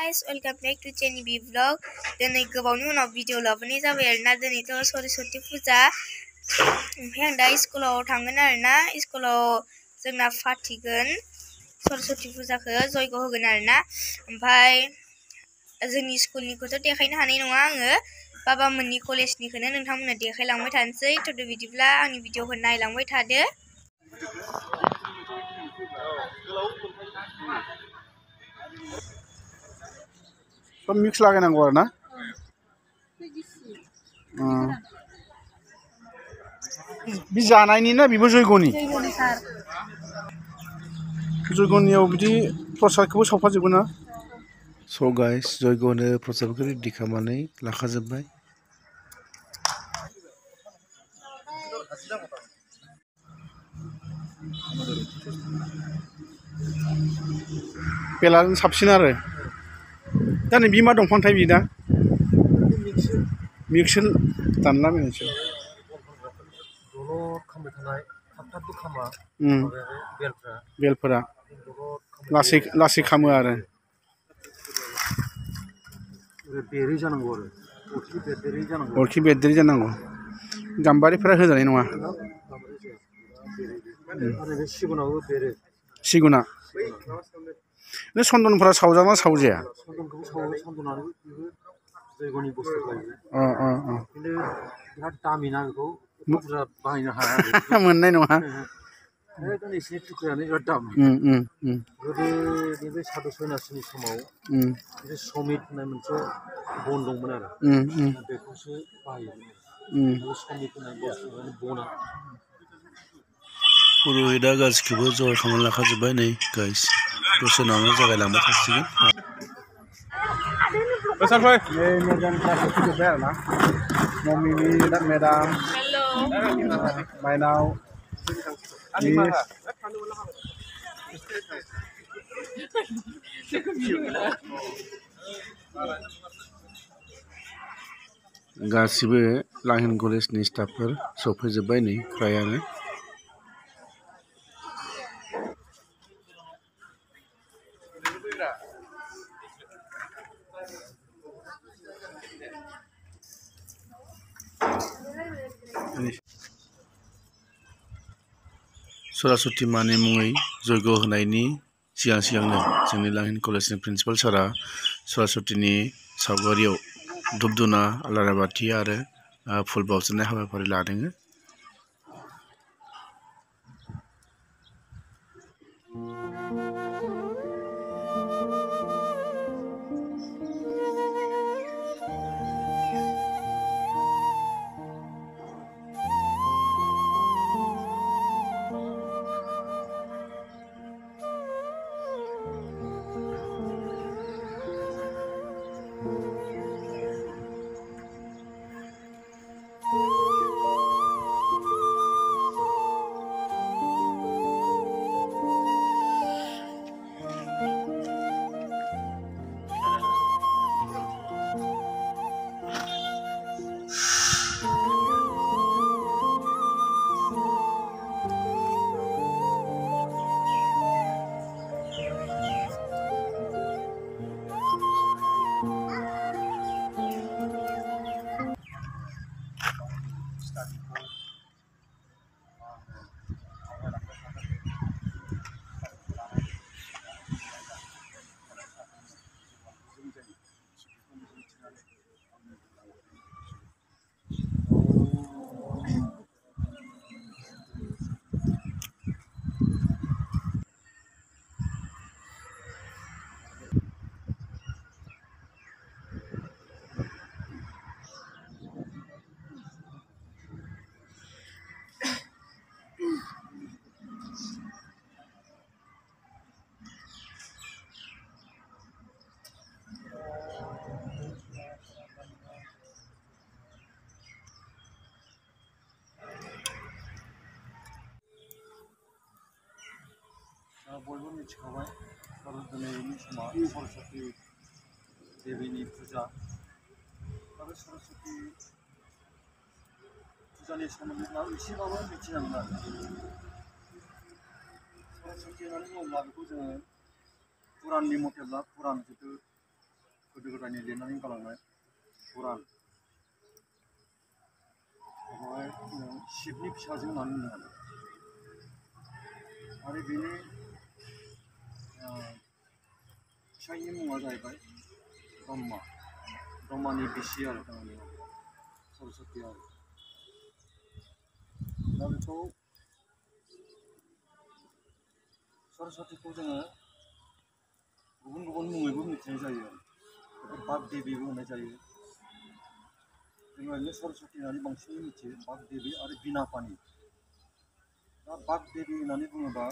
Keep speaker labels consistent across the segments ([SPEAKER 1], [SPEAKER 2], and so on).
[SPEAKER 1] guys, welcome back to Jenny B Vlog. दिनै गोबावनि उनाव भिडिअ लाबोनाय जाबाय आरोना दिनैथ' सरस्वती फुजा ओमफ्राय आं दा स्कुलाव थांगोन आरोना स्कुलाव जोंना फाथिगोन सरस्वती फुजाखौ जयग होगोन आरोना ओमफ्राय जोंनि स्कुलनिखौथ' देखायनो हानाय नङा आङो बाबा मोननि कलेजनिखौनो नोंथांमोननो देखायलांबाय थानोसै थ' बिदिब्ला आंनि भिडिअखौ नायलांबाय थादो।
[SPEAKER 2] सब मिक्स लागायनांगौ आरो ना बि जानायनि ना बिबो जयग'नि जयग'नियाव बिदि प्रसादखौबो सावफाजोबो ना स' गाइस जयग'नो प्रसादखौ रेडि खालामनानै लाखाजोब्बाय बेलाजों साबसिन आरो दा नै बि मा दंफांथाय बि दा मिक्सन दानलाबायनायसो बेलफोरा लासै खामो आरो अरखि बेरदेरि जानांगौ गाम्बारिफोरा होजानाय नङा सिगुना नों चन्दनफोरा सावजाना सावजाया मोननाय नङा
[SPEAKER 3] समित होननाय मोनसे बन दंमोन आरो बेखौसो बाहायोमोन
[SPEAKER 4] पुर'हिता गासिखौबो जगार खालामना लाखाजोब्बाय नै गाइस दसे उनावनो जागायलांबाय थासिगोन
[SPEAKER 2] मेदाम माइनाव गासिबो लाहिन कलेजनि स्टाफफोर सफैजोब्बाय नै फ्रायानो सरस्वती मानि मुङै जयग होनायनि सिगांनो जोंनि लाहिन कलेजनि प्रिन्सिपाल सारा सरस्वतीनि सावगारियाव धुप धुना आलारि बाथि आरो फुल बावजेननाय हाबाफारि लादों।
[SPEAKER 3] बयबो मिथिखाबाय दिनैनि समा सरस्वती देवीनि फुजा आरो सरस्वती फुजानि सोमोन्दै एसेबाबो मिथिनांगोन आरो सरस्वती होननानै बुङोब्ला बेखौ जोङो पुराननि मथेब्ला पुरान जिथु गोदो गोदायनि लिरनानै गालांनाय कुरान बेवहाय शिबनि फिसाजो होननानै बुङो आरो बेनि फिसायनि मुङा जाहैबाय ब्रह्मानि बिसि आरो थारमाने सरस्वती आरो दा बेखौ सरस्वतीखौ जोङो गुबुन गुबुन मुङैबो मिथिनाय जायो बेखौ बाग देबिबो होननाय जायो जोङो ओरैनो सरस्वती होननानै बांसिनै मिथियो बाग देबि आरो बिना पानि दा बाग देबि होननानै बुङोबा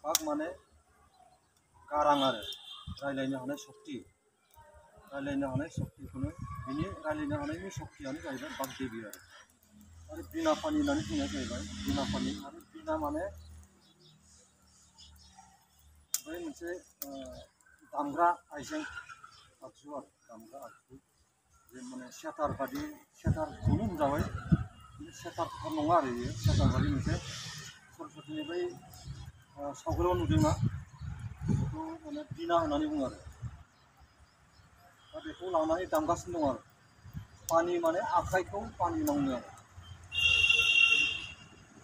[SPEAKER 3] बाग माने गारां आरो रायलायनो हानाय सक्ति सक्तिखौनो बिनि रायलायनो हानायनि सक्तियानो जाहैबाय बाग देबि आरो बिना पानि होननानै बुंनाया जाहैबाय बिना पानि आरो बिना माने बै मोनसे दामग्रा आइजें आगजु आरो दामग्रा आगजु जे माने सेतार बादि सेतारखौनो होनजाबाय सेतार नङा आरो बेयो सेतार बादि मोनसे सरस्वतीनि बै सावगारियाव नुदोंना बेखौ माने बिना होननानै बुङो आरो दा बेखौ लानानै दामगासिनो दं आरो पानि माने आखाइखौ पानि नांनो आरो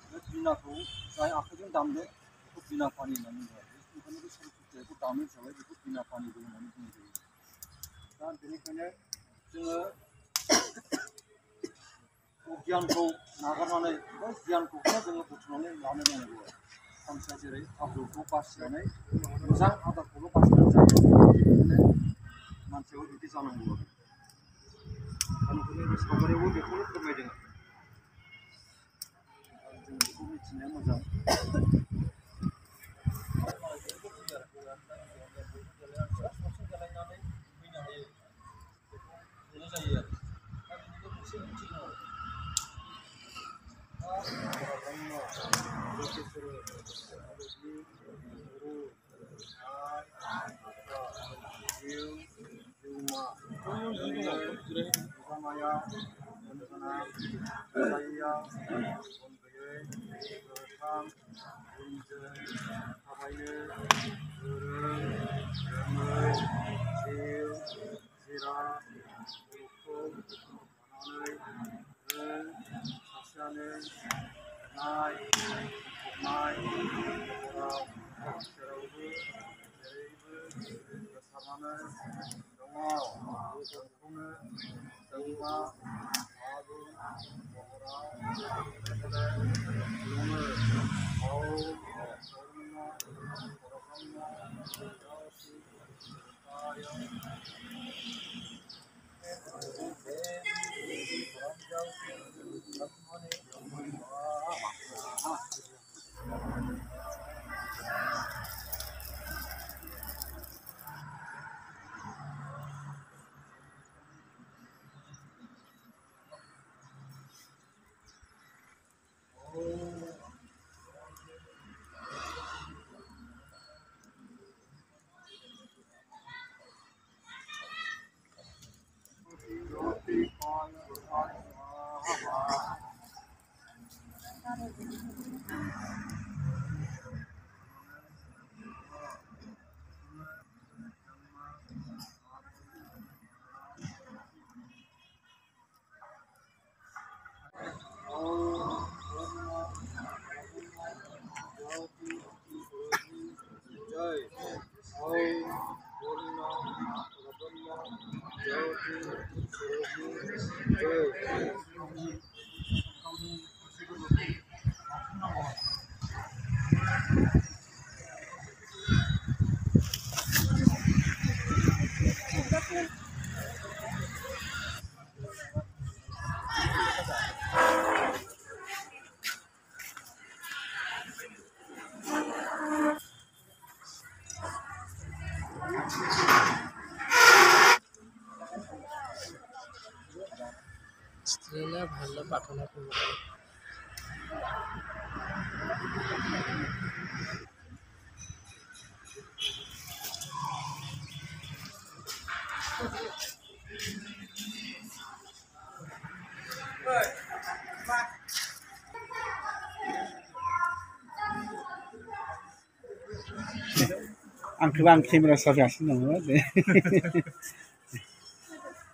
[SPEAKER 3] बे बिनाखौ जाय आखाइजों दामदों बेखौ बिना पानि होननानै बुङो आरो बेनिखायनो बे सरस्वतीखौ दामो हिसाबै बेखौ बिना पानिबो होननानै बुंनाय जायो दा बेनिखायनो जोङो गियानखौ नागारनानै बे गियानखौनो जोङो बुथुमनानै लानो नांगौ आरो सानसेया जेरै आदरखौ बासिनानै मोजां आदारखौल' बासिनानै जायो बेनिखायनो मानसियाबो बिदि जानांगौ आरो दा नोंथांनि बे सावगारियावबो बेखौनो फोरमायदों आरो जों बेखौ मिथिनाया मोजां
[SPEAKER 5] স্ত্ৰীলে ভালদৰে প্ৰাৰ্থনা কৰিব লাগে।
[SPEAKER 6] आंखौबो आं केमेरा साजागासिनो दङ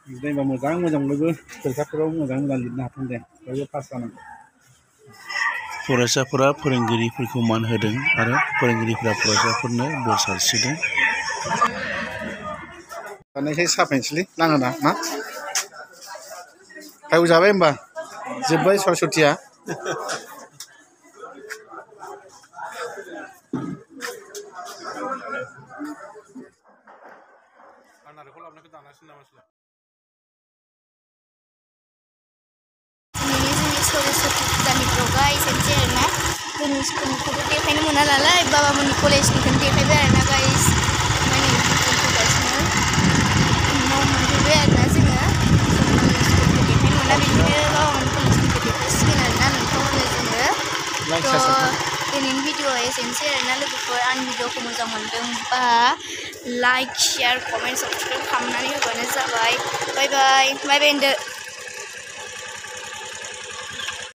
[SPEAKER 3] जेनेबा मोजां बयबो फरिखाफोराव मोजां लिरनो हाथों दे बयबो पास जानांगौ
[SPEAKER 2] फरायसाफोरा फोरोंगिरिफोरखौ मान होदों आरो फोरोंगिरिफोरा फरायसाफोरनो बोर सारस्रिदों
[SPEAKER 3] जानायखाय साफायनोसैलै नाङा ना फायव जाबाय होमबा जोब्बाय सरस्वतीया
[SPEAKER 1] सरस्वती फुजानि ब्लगा एसेनोसै आरोना जोंनि स्कुलनिखौथ' देखायनो मोना नालाय बाबामोननि कलेजनिखौनो देखायबाय आरोना गाइस ओमफ्राय नै फैगासिनो न'आव मोनफैबाय आरोना जोङो स्कुलखौ देखायनो मोना बेनिखायनो बाबामोननि कलेजनिखौ देखायसिगोन आरोना नोंथांमोननो जोङो दिनैनि भिडिअ'आ एसेनोसै आरोना लोगोफोर आंनि भिडिअ'खौ मोजां मोनदोंबा लाइक शेयार कमेन्ट साबसक्राइब खालामनानै होबानो जाबाय बाय बाय होनदो